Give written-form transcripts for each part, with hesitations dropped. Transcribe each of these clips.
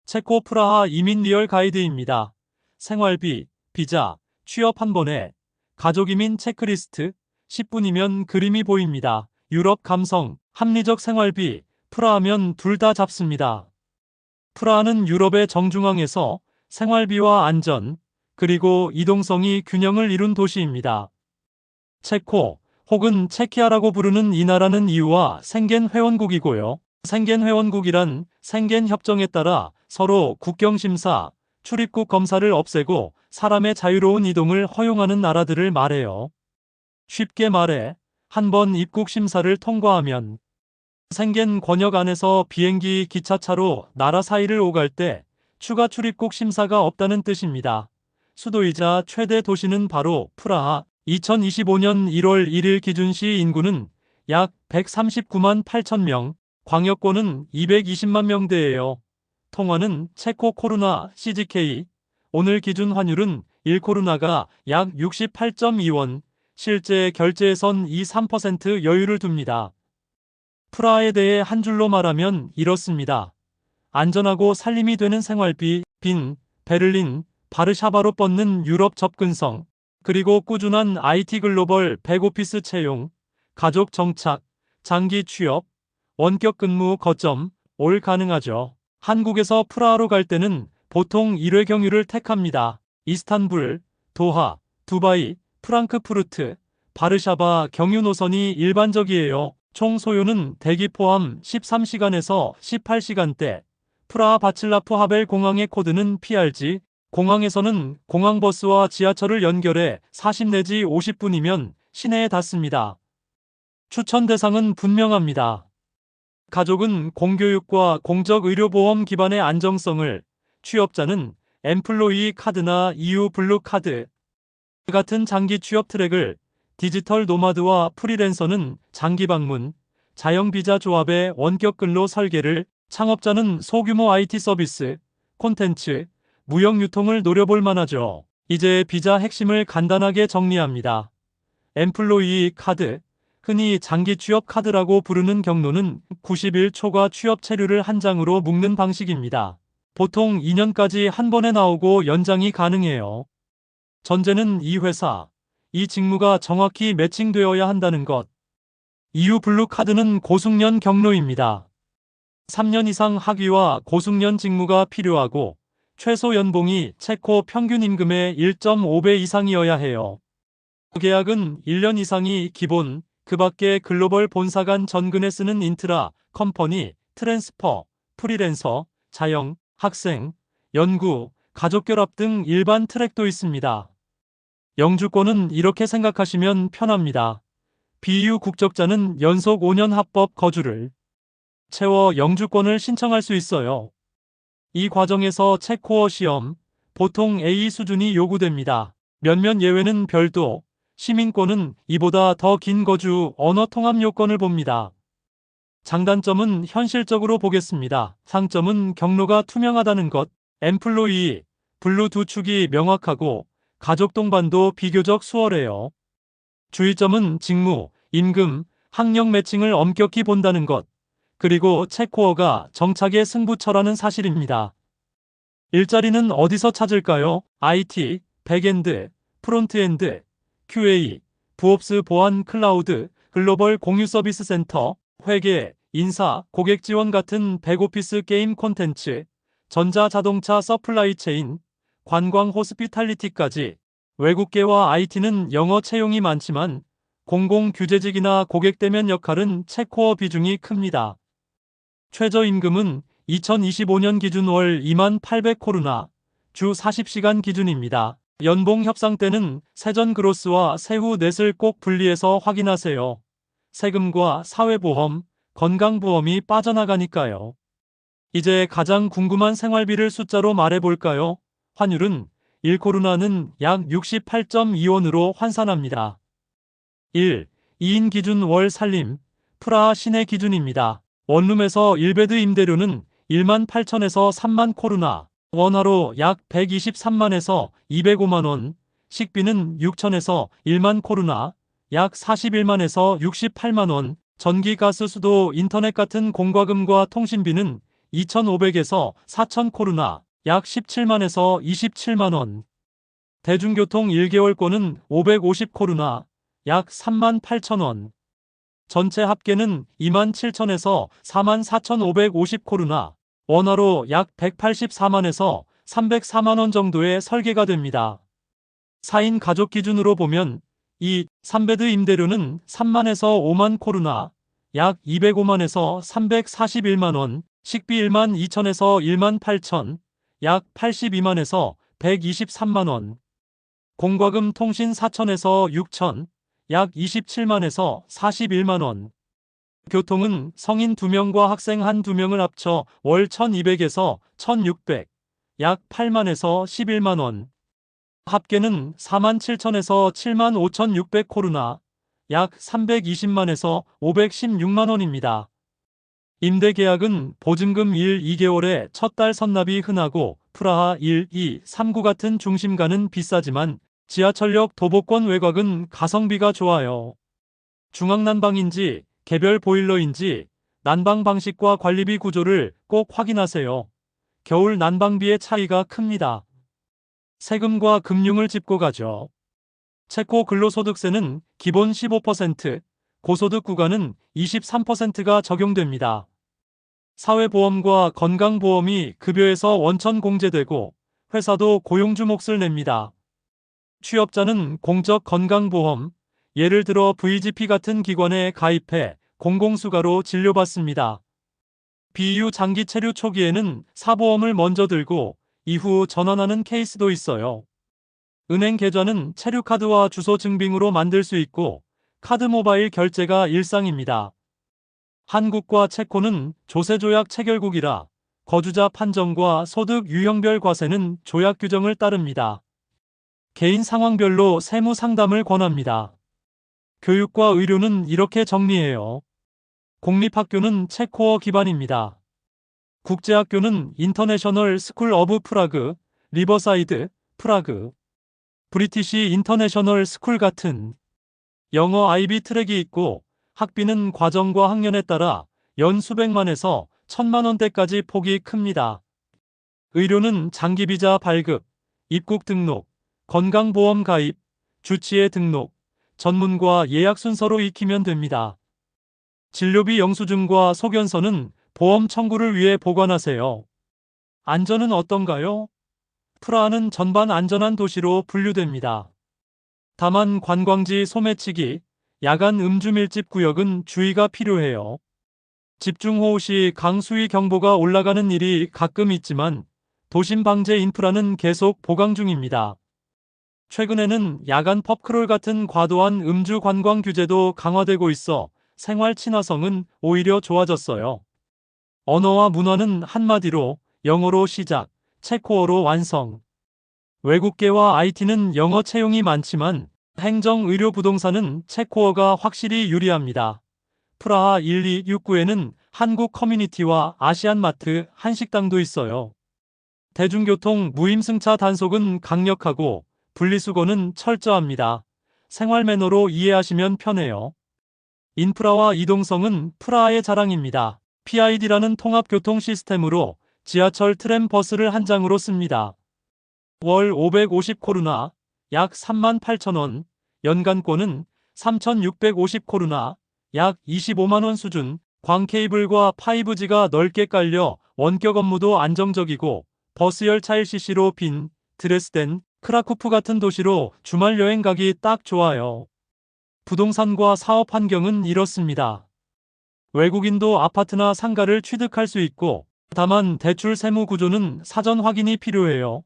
체코 프라하 이민 리얼 가이드입니다. 생활비, 비자, 취업 한 번에 가족 이민 체크리스트 10분이면 그림이 보입니다. 유럽 감성, 합리적 생활비, 프라하면 둘 다 잡습니다. 프라하는 유럽의 정중앙에서 생활비와 안전, 그리고 이동성이 균형을 이룬 도시입니다. 체코 혹은 체키아라고 부르는 이 나라는 EU와 생겐 회원국이고요. 생겐 회원국이란 생겐 협정에 따라 서로 국경 심사, 출입국 검사를 없애고 사람의 자유로운 이동을 허용하는 나라들을 말해요. 쉽게 말해 한 번 입국 심사를 통과하면 생겐 권역 안에서 비행기, 기차차로 나라 사이를 오갈 때 추가 출입국 심사가 없다는 뜻입니다. 수도이자 최대 도시는 바로 프라하. 2025년 1월 1일 기준 시 인구는 약 139만 8천 명, 광역권은 220만 명대예요. 통화는 체코 코루나 CZK. 오늘 기준 환율은 1코루나가 약 68.2원, 실제 결제에선 3% 여유를 둡니다. 프라하에 대해 한 줄로 말하면 이렇습니다. 안전하고 살림이 되는 생활비, 빈, 베를린, 바르샤바로 뻗는 유럽 접근성, 그리고 꾸준한 IT 글로벌 백오피스 채용, 가족 정착, 장기 취업, 원격 근무 거점, 올 가능하죠. 한국에서 프라하로 갈 때는 보통 1회 경유를 택합니다. 이스탄불, 도하, 두바이, 프랑크푸르트, 바르샤바 경유 노선이 일반적이에요. 총 소요는 대기 포함 13시간에서 18시간대. 프라하 바칠라프 하벨 공항의 코드는 PRG. 공항에서는 공항버스와 지하철을 연결해 40 내지 50분이면 시내에 닿습니다. 추천 대상은 분명합니다. 가족은 공교육과 공적 의료보험 기반의 안정성을, 취업자는 엠플로이 카드나 EU 블루 카드 같은 장기 취업 트랙을, 디지털 노마드와 프리랜서는 장기 방문, 자영 비자 조합의 원격 근로 설계를, 창업자는 소규모 IT 서비스, 콘텐츠, 무역 유통을 노려볼 만하죠. 이제 비자 핵심을 간단하게 정리합니다. 엠플로이 카드, 흔히 장기 취업 카드라고 부르는 경로는 90일 초과 취업 체류를 한 장으로 묶는 방식입니다. 보통 2년까지 한 번에 나오고 연장이 가능해요. 전제는 이 회사, 이 직무가 정확히 매칭되어야 한다는 것. EU 블루 카드는 고숙련 경로입니다. 3년 이상 학위와 고숙련 직무가 필요하고 최소 연봉이 체코 평균 임금의 1.5배 이상이어야 해요. 계약은 1년 이상이 기본, 그 밖에 글로벌 본사 간 전근에 쓰는 인트라, 컴퍼니, 트랜스퍼, 프리랜서, 자영, 학생, 연구, 가족결합 등 일반 트랙도 있습니다. 영주권은 이렇게 생각하시면 편합니다. BU 국적자는 연속 5년 합법 거주를 채워 영주권을 신청할 수 있어요. 이 과정에서 체코어 시험, 보통 A 수준이 요구됩니다. 몇몇 예외는 별도, 시민권은 이보다 더 긴 거주, 언어 통합 요건을 봅니다. 장단점은 현실적으로 보겠습니다. 상점은 경로가 투명하다는 것, 엠플로이, 블루 두 축이 명확하고 가족 동반도 비교적 수월해요. 주의점은 직무, 임금, 학력 매칭을 엄격히 본다는 것, 그리고 체코어가 정착의 승부처라는 사실입니다. 일자리는 어디서 찾을까요? IT, 백엔드, 프론트엔드, QA, 부옵스 보안 클라우드, 글로벌 공유 서비스 센터, 회계, 인사, 고객 지원 같은 백오피스 게임 콘텐츠, 전자 자동차 서플라이 체인, 관광 호스피탈리티까지. 외국계와 IT는 영어 채용이 많지만 공공 규제직이나 고객 대면 역할은 체코어 비중이 큽니다. 최저임금은 2025년 기준 월 28,000코루나, 주 40시간 기준입니다. 연봉 협상 때는 세전 그로스와 세후 넷을 꼭 분리해서 확인하세요. 세금과 사회보험, 건강보험이 빠져나가니까요. 이제 가장 궁금한 생활비를 숫자로 말해볼까요? 환율은 1코루나는 약 68.2원으로 환산합니다. 1. 2인 기준 월 살림, 프라하 시내 기준입니다. 원룸에서 1베드 임대료는 18,000에서 3만 코루나, 원화로 약 123만에서 205만원, 식비는 6,000에서 1만 코루나, 약 41만에서 68만원, 전기, 가스, 수도, 인터넷 같은 공과금과 통신비는 2,500에서 4,000 코르나, 약 17만에서 27만원. 대중교통 1개월권은 550 코르나, 약 38,000원. 전체 합계는 27,000에서 44,550 코르나, 원화로 약 184만에서 304만원 정도의 설계가 됩니다. 4인 가족 기준으로 보면 3베드 임대료는 3만에서 5만 코르나, 약 205만에서 341만원, 식비 1만 2천에서 1만 8천, 약 82만에서 123만원, 공과금 통신 4천에서 6천, 약 27만에서 41만원, 교통은 성인 2명과 학생 2명을 합쳐 월 1,200에서 1,600, 약 8만에서 11만원, 합계는 4만 7천에서 7만 5,600 코르나, 약 320만에서 516만원입니다. 임대 계약은 보증금 1, 2개월에 첫 달 선납이 흔하고 프라하 1, 2, 3구 같은 중심가는 비싸지만 지하철역 도보권 외곽은 가성비가 좋아요. 중앙난방인지 개별 보일러인지 난방 방식과 관리비 구조를 꼭 확인하세요. 겨울 난방비의 차이가 큽니다. 세금과 금융을 짚고 가죠. 체코 근로소득세는 기본 15%, 고소득 구간은 23%가 적용됩니다. 사회보험과 건강보험이 급여에서 원천 공제되고 회사도 고용주 몫을 냅니다. 취업자는 공적 건강보험, 예를 들어 VGP 같은 기관에 가입해 공공수가로 진료받습니다. 비유 장기 체류 초기에는 사보험을 먼저 들고 이후 전환하는 케이스도 있어요. 은행 계좌는 체류카드와 주소 증빙으로 만들 수 있고 카드 모바일 결제가 일상입니다. 한국과 체코는 조세조약 체결국이라 거주자 판정과 소득 유형별 과세는 조약 규정을 따릅니다. 개인 상황별로 세무 상담을 권합니다. 교육과 의료는 이렇게 정리해요. 공립학교는 체코어 기반입니다. 국제학교는 인터내셔널 스쿨 오브 프라그, 리버사이드, 프라그, 브리티시 인터내셔널 스쿨 같은 영어 아이비 트랙이 있고 학비는 과정과 학년에 따라 연 수백만에서 1,000만원대까지 폭이 큽니다. 의료는 장기비자 발급, 입국 등록, 건강보험 가입, 주치의 등록, 전문과 예약 순서로 익히면 됩니다. 진료비 영수증과 소견서는 보험 청구를 위해 보관하세요. 안전은 어떤가요? 프라하는 전반 안전한 도시로 분류됩니다. 다만 관광지 소매치기, 야간 음주 밀집 구역은 주의가 필요해요. 집중호우 시 강수위 경보가 올라가는 일이 가끔 있지만 도심 방제 인프라는 계속 보강 중입니다. 최근에는 야간 펍크롤 같은 과도한 음주 관광 규제도 강화되고 있어 생활 친화성은 오히려 좋아졌어요. 언어와 문화는 한마디로 영어로 시작, 체코어로 완성. 외국계와 IT는 영어 채용이 많지만 행정, 의료, 부동산은 체코어가 확실히 유리합니다. 프라하 1269에는 한국 커뮤니티와 아시안마트, 한식당도 있어요. 대중교통 무임승차 단속은 강력하고 분리수거는 철저합니다. 생활 매너로 이해하시면 편해요. 인프라와 이동성은 프라하의 자랑입니다. PID라는 통합교통 시스템으로 지하철, 트램, 버스를 한 장으로 씁니다. 월 550 코르나, 약 38,000원, 연간권은 3,650 코르나, 약 25만원 수준, 광케이블과 5G가 넓게 깔려 원격 업무도 안정적이고 버스 열차 LCC로 빈, 드레스덴, 크라쿠프 같은 도시로 주말 여행 가기 딱 좋아요. 부동산과 사업 환경은 이렇습니다. 외국인도 아파트나 상가를 취득할 수 있고 다만 대출 세무 구조는 사전 확인이 필요해요.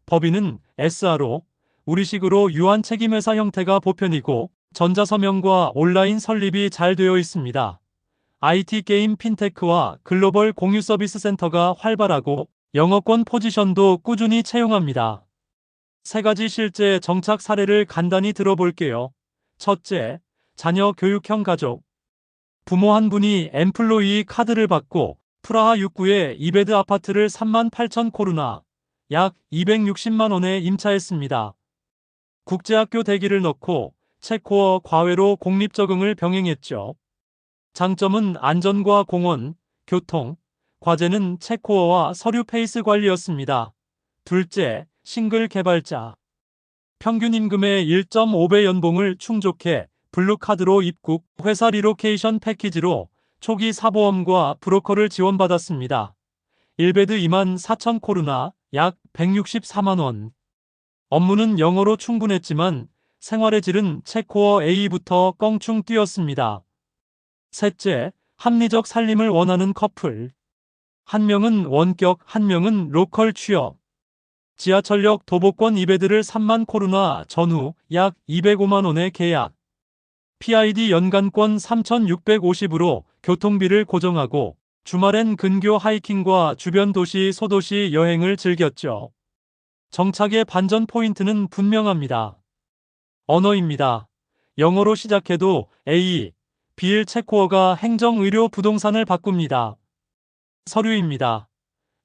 법인은 SRO, 우리식으로 유한 책임회사 형태가 보편이고 전자서명과 온라인 설립이 잘 되어 있습니다. IT 게임 핀테크와 글로벌 공유 서비스 센터가 활발하고 영어권 포지션도 꾸준히 채용합니다. 3가지 실제 정착 사례를 간단히 들어볼게요. 첫째, 자녀 교육형 가족. 부모 한 분이 엠플로이 카드를 받고 프라하 6구의 2베드 아파트를 38,000 코르나, 약 260만원에 임차했습니다. 국제학교 대기를 넣고 체코어 과외로 공립 적응을 병행했죠. 장점은 안전과 공원, 교통, 과제는 체코어와 서류 페이스 관리였습니다. 둘째, 싱글 개발자. 평균 임금의 1.5배 연봉을 충족해 블루카드로 입국, 회사 리로케이션 패키지로 초기 사보험과 브로커를 지원받았습니다. 1베드 24,000 코르나, 약 164만 원. 업무는 영어로 충분했지만 생활의 질은 체코어 A부터 껑충 뛰었습니다. 셋째, 합리적 살림을 원하는 커플. 한 명은 원격, 한 명은 로컬 취업. 지하철역 도보권 2베드를 3만 코르나 전후 약 205만 원에 계약. PID 연간권 3,650으로 교통비를 고정하고 주말엔 근교 하이킹과 주변 도시, 소도시 여행을 즐겼죠. 정착의 반전 포인트는 분명합니다. 언어입니다. 영어로 시작해도 A, B1 체코어가 행정, 의료, 부동산을 바꿉니다. 서류입니다.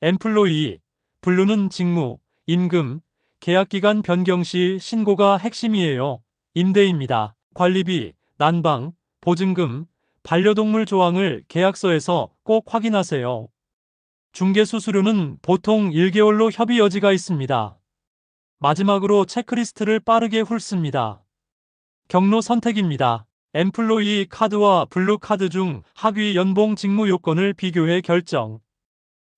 엠플로이, 블루는 직무, 임금, 계약기간 변경 시 신고가 핵심이에요. 임대입니다. 관리비, 난방, 보증금, 반려동물 조항을 계약서에서 꼭 확인하세요. 중개수수료는 보통 1개월로 협의 여지가 있습니다. 마지막으로 체크리스트를 빠르게 훑습니다. 경로 선택입니다. 엠플로이 카드와 블루 카드 중 하위 연봉 직무 요건을 비교해 결정.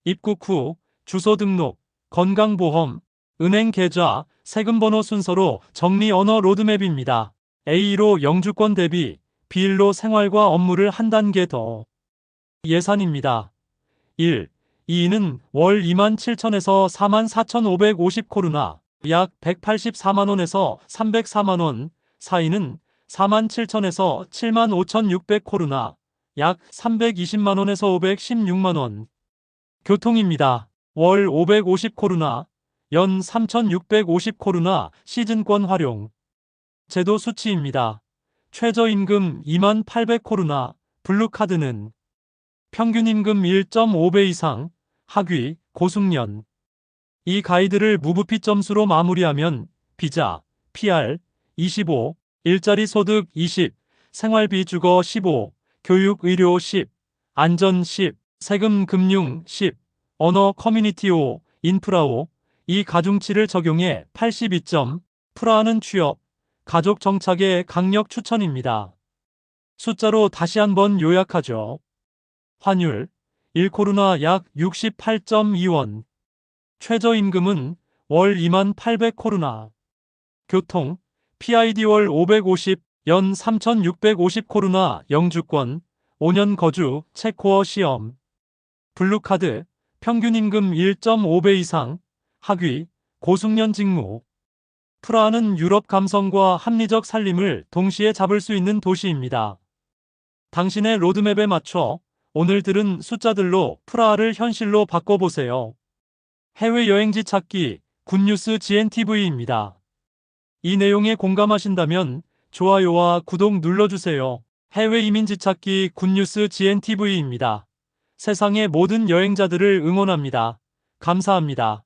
입국 후 주소 등록, 건강보험, 은행 계좌, 세금 번호 순서로 정리. 언어 로드맵입니다. A로 영주권 대비, B1로 생활과 업무를 한 단계 더. 예산입니다. 1. 2는 월 27,000에서 44,550 코르나, 약 184만 원에서 304만 원. 4위는 47,000에서 75,600 코르나, 약 320만 원에서 516만 원. 교통입니다. 월 550 코르나, 연 3,650 코르나, 시즌권 활용. 제도 수치입니다. 최저임금 2800 코르나, 블루카드는 평균 임금 1.5배 이상, 학위, 고숙련. 이 가이드를 무부피 점수로 마무리하면 비자, PR 25, 일자리 소득 20, 생활비 주거 15, 교육 의료 10, 안전 10, 세금 금융 10, 언어 커뮤니티 5, 인프라 5, 이 가중치를 적용해 82점, 프라하는 취업, 가족 정착의 강력 추천입니다. 숫자로 다시 한번 요약하죠. 환율 1코르나 약 68.2원. 최저임금은 월 2800 코르나. 교통 PID 월 550, 연 3650 코르나. 영주권 5년 거주, 체코어 시험. 블루카드 평균 임금 1.5배 이상, 학위, 고숙련 직무. 프라하는 유럽 감성과 합리적 살림을 동시에 잡을 수 있는 도시입니다. 당신의 로드맵에 맞춰 오늘 들은 숫자들로 프라하를 현실로 바꿔보세요. 해외여행지 찾기 굿뉴스 GNTV입니다. 이 내용에 공감하신다면 좋아요와 구독 눌러주세요. 해외 이민지 찾기 굿뉴스 GNTV입니다. 세상의 모든 여행자들을 응원합니다. 감사합니다.